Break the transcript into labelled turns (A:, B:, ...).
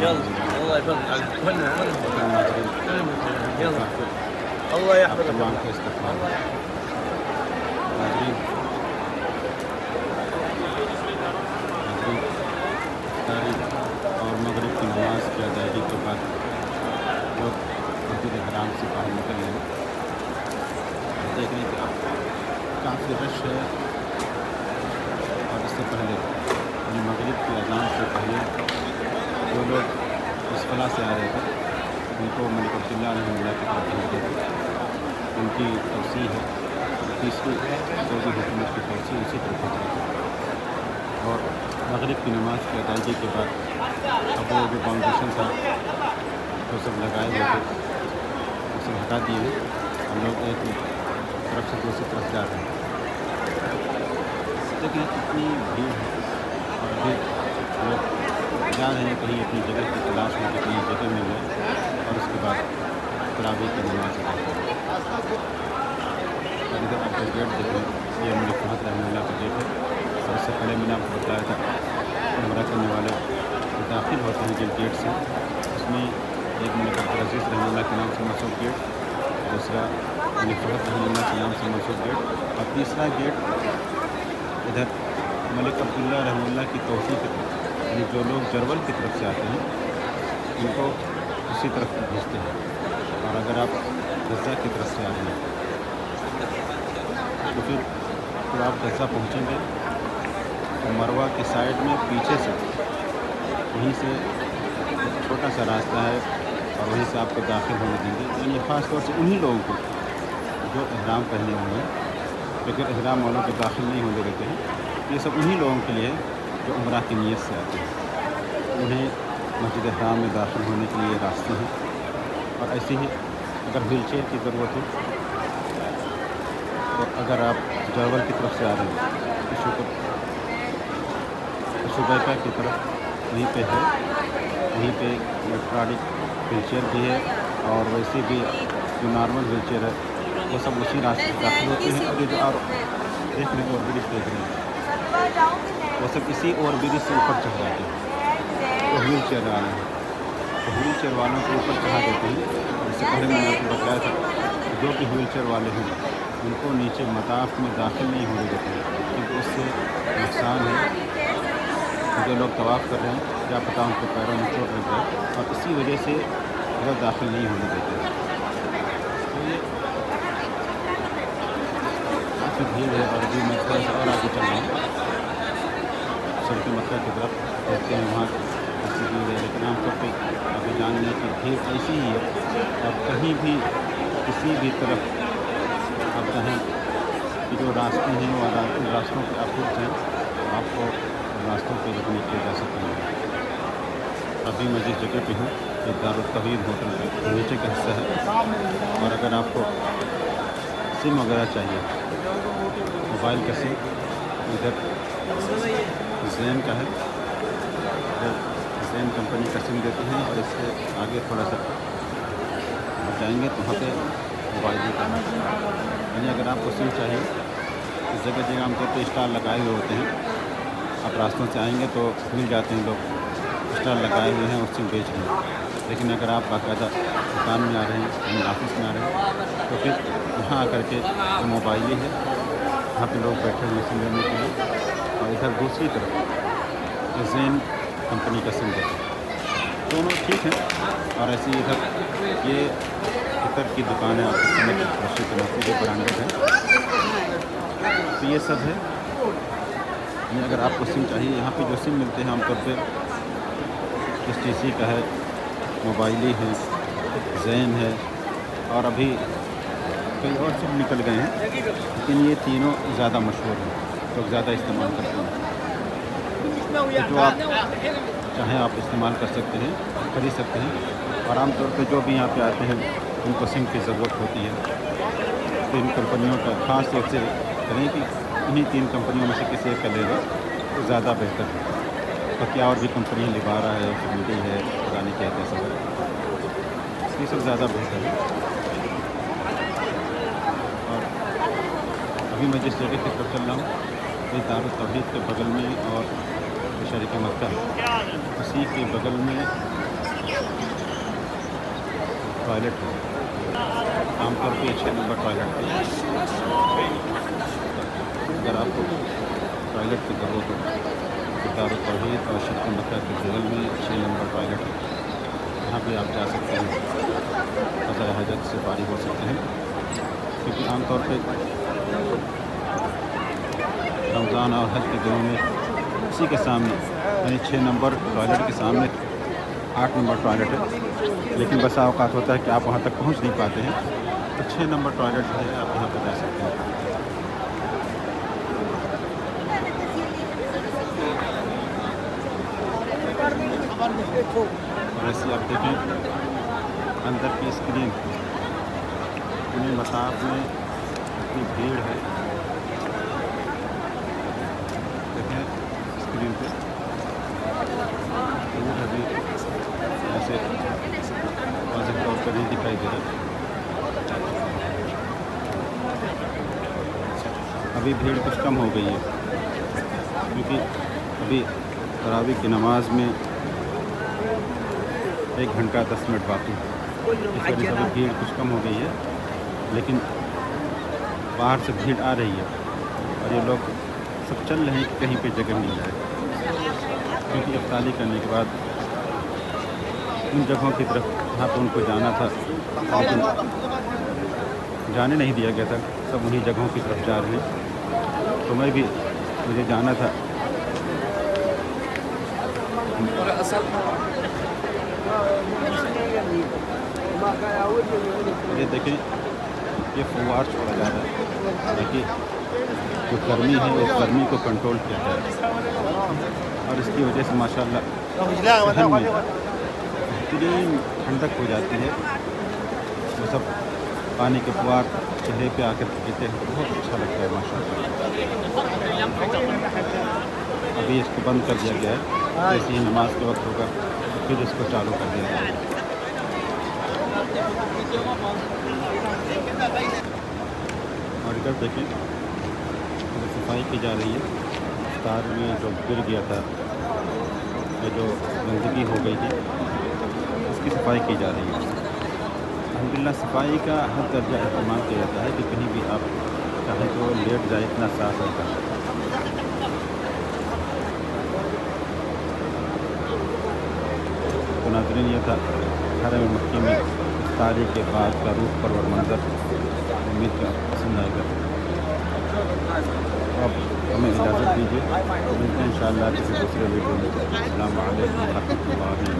A: يلا الله يفضل يلا الله يحفظك
B: تمام کا استقبال ناظرین تاریخ اور مغرب کی نماز کی ادائیگی کے بعد لوگ مسجد حرام سے باہر نکل رہے ہیں. دیکھ رہے ہیں کہ اب کافی رش ہے اور اس سے پہلے یعنی مغرب کی اذان سے پہلے جو لوگ اس فلاح سے آ رہے تھے ان کو ملک عبداللہ رحمہ اللہ کی طرف بھیج دیتے. ان کی توسیع ہے تیسری سعودی حکومت کی توسیع اسی طرف بھیج رہی ہے. اور مغرب کی نماز کی ادائیگی کے بعد اب وہ جو باؤنڈیشن تھا وہ سب لگائے ہوئے تھے وہ سب ہٹا دیے ہیں. ہم لوگ ایک طرف سے دوسری طرف جا رہے ہیں. لیکن اتنی بھیڑ ہے اور ابھی لوگ جا رہے ہیں کہیں اپنی جگہ کی تلاش میں کہ کہیں جگہ مل جائے اور اس کے بعد تراویح کی نماز ادا کریں. اور ادھر آپ کا گیٹ دیکھیں یہ ملک فہد رحمہ اللہ کا گیٹ ہے. اور اس سے پہلے میں نے آپ کو بتایا تھا عمرہ کرنے والے داخل ہوتے ہیں جن گیٹ سے اس میں ایک ملک عبدالعزیز رحمہ اللہ کے نام سے منسوب گیٹ, دوسرا ملک فہد رحمہ اللہ کے نام سے منسوب گیٹ اور تیسرا گیٹ ادھر ملک عبداللہ رحمہ اللہ کی توسیع کی طرف یعنی جو لوگ جرول کی طرف سے آتے ہیں ان کو اسی طرف بھیجتے ہیں. اور اگر آپ غزہ کی طرف سے آ رہے ہیں تو پھر آپ غزہ پہنچیں گے تو مروہ کے سائڈ میں پیچھے سے وہیں سے ایک چھوٹا سا راستہ ہے اور وہیں سے آپ کو داخل ہونے دیں گے. یعنی خاص طور سے انہی لوگوں کو جو احرام پہنے ہوئے ہیں لیکن احرام والوں کو داخل نہیں ہونے دیتے ہیں. یہ سب انہی لوگوں کے لیے جو عمرہ کی نیت سے آتے ہیں انہیں مسجد حرام میں داخل ہونے کے لیے راستے ہیں. اور ایسے ہی اگر ویل چیئر کی ضرورت ہے تو اگر آپ جرول کی طرف سے آ رہے ہیں شبیکہ کی طرف وہیں پہ ہے, وہیں پہ الیکٹرانک ویل چیئر بھی ہے اور ویسے بھی جو نارمل ویل چیئر ہے وہ سب اسی راستے سے داخل ہوتے ہیں. اور یہ جو اور دیکھ رہے ہیں اور برج دیکھ رہے ہیں وہ سب اسی اور برج سے اوپر چڑھ جاتے ہیں. وہ ویل چیئر والے ہیں تو ویل چیئر والوں کو اوپر چڑھا دیتے ہیں. اس سے پہلے میں نے آپ کو بتایا تھا جو بھی ویل چیئر والے ہیں ان کو نیچے مطاف میں داخل نہیں ہونے دیتے ہیں کیونکہ اس سے نقصان ہے. جو لوگ طواف کر رہے ہیں کیا پتہ ان کو پیروں میں چوٹ لگ جائے اور اسی وجہ سے وہ داخل نہیں ہونے دیتے ہیں. تو یہ کافی بھیڑ ہے اور ابھی میں تھوڑا سا اور آگے چل رہا ہوں سڑک مکہ کی طرف دیکھتے ہیں وہاں ایسی بھیڑ ہے. لیکن عام طور پہ آگے جاننے کی بھیڑ ایسی ہی ہے اور کہیں بھی کسی بھی طرف آپ چاہیں کہ جو راستے ہیں وہ راستوں پہ آپ رک جائیں تو آپ کو راستوں پہ رکنے کے جا سکتے ہیں. ابھی میں جس جگہ پہ ہوں یہ دارالتوحید ہوٹل کا نیچے کا حصہ ہے. اور اگر آپ کو سم وغیرہ چاہیے موبائل کا سم ادھر زین کا ہے, زین کمپنی کا سم دیتے ہیں. اور اس سے آگے تھوڑا سا جائیں گے تو وہاں پہ موبائل بھی کرنا یعنی اگر آپ کو سم چاہیے اس جگہ جگہ ہم طور پہ اسٹال لگائے ہوئے ہوتے ہیں. آپ راستوں سے آئیں گے تو مل جاتے ہیں لوگ اسٹال لگائے ہوئے ہیں اور سم بیچ رہے ہیں. لیکن اگر آپ باقاعدہ دکان میں آ رہے ہیں اپنے آفس میں آ رہے ہیں تو پھر یہاں آ کر کے جو موبائل ہی ہے وہاں پہ لوگ بیٹھے ہوئے سم لینے کے لیے. اور ادھر دوسری طرف زین کمپنی کا سم دیتے ہیں. دونوں ٹھیک ہیں. اور ایسے ہی ادھر یہ عطر کی دکان ہے آپ کو سمجھ روشی کے ناطے جو برانڈڈ ہے تو یہ سب ہے. یعنی اگر آپ کو سم چاہیے یہاں پہ جو سم ملتے ہیں عام طور پہ ایس ٹی سی کا ہے, موبائلی ہے, زین ہے اور ابھی کئی اور سم نکل گئے ہیں لیکن یہ تینوں زیادہ مشہور ہیں لوگ زیادہ استعمال کرتے ہیں. جو آپ چاہیں آپ استعمال کر سکتے ہیں خرید سکتے ہیں. اور عام طور پہ جو بھی یہاں پہ آتے ہیں ان کو سم کی ضرورت ہوتی ہے تو ان کمپنیوں کا خاص طور سے کریں کہ انہیں تین کمپنیوں میں سے کسی ایک کا لے لیں تو زیادہ بہتر ہے. باقی اور بھی کمپنیاں لبارہ ہے, فیملی ہے, پرانی کہتے ہیں سب یہ سب زیادہ بہتر ہے. اور ابھی میں جس جگہ کی طرف چل رہا ہوں یہ دارالتوحید کے بغل میں اور شریف مکہ اسی کے بغل میں ٹوائلٹ ہے. عام طور پہ 6 نمبر ٹوائلٹ ہے. اگر آپ کو ٹوائلٹ کی ضرورت ہو تو دار التوحید اور شرک مکہ کے بغل میں 6 نمبر ٹوائلٹ ہے. یہاں پہ آپ جا سکتے ہیں, قضاء حاجت سے فارغ ہو سکتے ہیں. کیونکہ عام طور پہ رمضان اور حج کے دنوں میں اسی کے سامنے یعنی 6 نمبر ٹوائلٹ کے سامنے 8 نمبر ٹوائلٹ ہے. لیکن بسا اوقات ہوتا ہے کہ آپ وہاں تک پہنچ نہیں پاتے ہیں, تو 6 نمبر ٹوائلٹ جو ہے آپ یہاں پہ جا سکتے ہیں. اور ایسے آپ دیکھیں اندر کی اسکرین انہیں مطاف میں اتنی بھیڑ ہے. دیکھیں اسکرین پہ بھیڑ ابھی ایسے واضح طور پر نہیں دکھائی دے رہا. ابھی بھیڑ کچھ کم ہو گئی ہے کیونکہ ابھی تراویح کی نماز میں 1 گھنٹہ 10 منٹ باقی. اس وجہ سے ابھی بھیڑ کچھ کم ہو گئی ہے, لیکن باہر سے بھیڑ آ رہی ہے اور یہ لوگ سب چل رہے ہیں کہ کہیں پہ جگہ مل جائے, کیونکہ افطاری کرنے کے بعد ان جگہوں کی طرف جہاں پہ ان کو جانا تھا لیکن جانے نہیں دیا گیا تھا, سب انہی جگہوں کی طرف جا رہے ہیں. تو مجھے جانا تھا یہ دیکھیں یہ فوار چھوڑا جا رہا ہے تاکہ جو گرمی ہے اس گرمی کو کنٹرول کیا جائے, اور اس کی وجہ سے ماشاءاللہ ذہن میں بہترین ٹھنڈک ہو جاتی ہے. وہ سب پانی کے فوار چہرے پہ آ کر گرتے ہیں, بہت اچھا لگتا ہے ماشاءاللہ. ابھی اس کو بند کر دیا گیا ہے, جیسے ہی نماز کے وقت ہوگا پھر اس کو چالو کر دیا جائے. اور ادھر دیکھیں صفائی کی جا رہی ہے. افطار میں جو گر گیا تھا یا جو گندگی ہو گئی تھی اس کی صفائی کی جا رہی ہے. الحمدللہ صفائی کا ہر درجہ اہتمام کیا جاتا ہے کہ کہیں بھی آپ چاہیں تو لیٹ جائے, اتنا صاف رہتا ہے. تو ناظرین یہ تھا حرم مکی میں افطاری کے بعد کا روح پرور منظر. امید کا پسند آئے گا. اب ہمیں اجازت دیجیے, ملتے ہیں انشاءاللہ کسی دوسرے ویڈیو میں. السلام علیکم ورحمۃ اللہ.